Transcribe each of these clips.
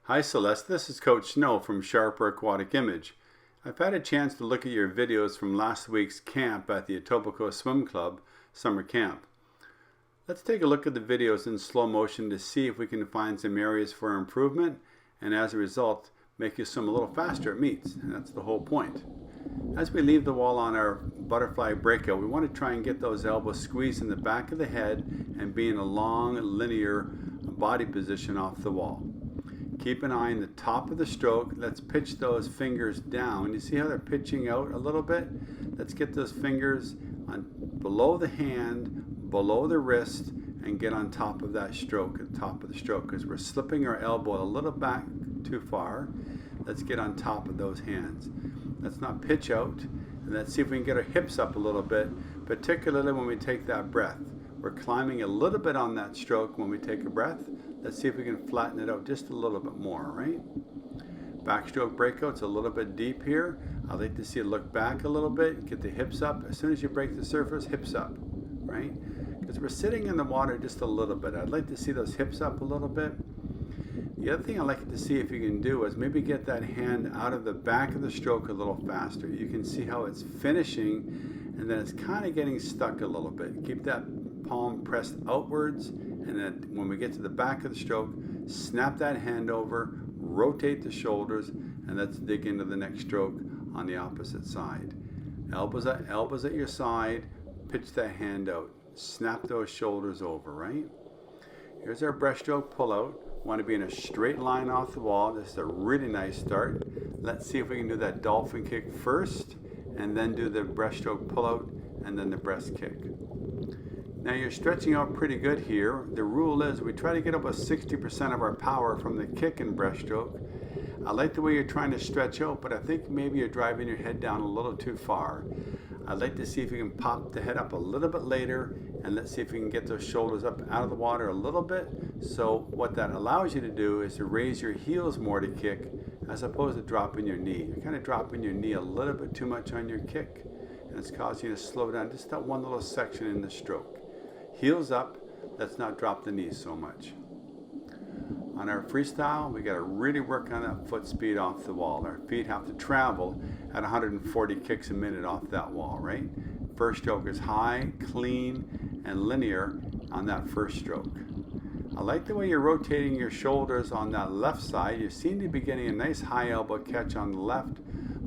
Hi Celeste, this is Coach Snow from Sharper Aquatic Image. I've had a chance to look at your videos from last week's camp at the Etobicoke Swim Club summer camp. Let's take a look at the videos in slow motion to see if we can find some areas for improvement and as a result make you swim a little faster at meets, and that's the whole point. As we leave the wall on our butterfly breakout, we want to try and get those elbows squeezed in the back of the head and be in a long linear body position off the wall. Keep an eye on the top of the stroke. Let's pitch those fingers down. You see how they're pitching out a little bit? Let's get those fingers on below the hand, below the wrist, and get on top of that stroke, at the top of the stroke, because we're slipping our elbow a little back too far. Let's get on top of those hands. Let's not pitch out, and let's see if we can get our hips up a little bit, particularly when we take that breath. We're climbing a little bit on that stroke when we take a breath. Let's see if we can flatten it out just a little bit more, right? Backstroke breakout's a little bit deep here. I'd like to see it look back a little bit, get the hips up. As soon as you break the surface, hips up, right? Because we're sitting in the water just a little bit. I'd like to see those hips up a little bit. The other thing I'd like to see if you can do is maybe get that hand out of the back of the stroke a little faster. You can see how it's finishing and then it's kind of getting stuck a little bit. Keep that palm pressed outwards, and then when we get to the back of the stroke, snap that hand over, rotate the shoulders, and let's dig into the next stroke on the opposite side. Elbows at your side, pitch that hand out, snap those shoulders over, right? Here's our breaststroke pull out. Want to be in a straight line off the wall. This is a really nice start. Let's see if we can do that dolphin kick first, and then do the breaststroke pull out, and then the breast kick. Now you're stretching out pretty good here. The rule is we try to get about 60% of our power from the kick and breaststroke. I like the way you're trying to stretch out, but I think maybe you're driving your head down a little too far. I'd like to see if you can pop the head up a little bit later, and let's see if we can get those shoulders up out of the water a little bit. So what that allows you to do is to raise your heels more to kick as opposed to dropping your knee. You're kind of dropping your knee a little bit too much on your kick, and it's causing you to slow down just that one little section in the stroke. Heels up, let's not drop the knees so much. On our freestyle, we got to really work on that foot speed off the wall. Our feet have to travel at 140 kicks a minute off that wall, right? First stroke is high, clean, and linear on that first stroke. I like the way you're rotating your shoulders on that left side. You seem to be getting a nice high elbow catch on the left,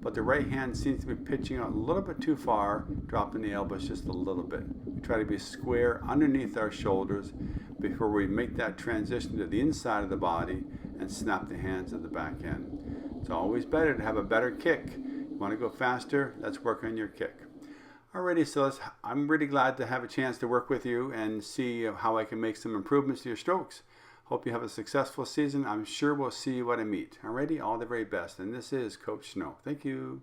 but the right hand seems to be pitching out a little bit too far, dropping the elbows just a little bit. We try to be square underneath our shoulders before we make that transition to the inside of the body and snap the hands at the back end. It's always better to have a better kick. You want to go faster? Let's work on your kick. Alrighty, Celeste, I'm really glad to have a chance to work with you and see how I can make some improvements to your strokes. Hope you have a successful season. I'm sure we'll see you at a meet. Alrighty, all the very best. And this is Coach Snow. Thank you.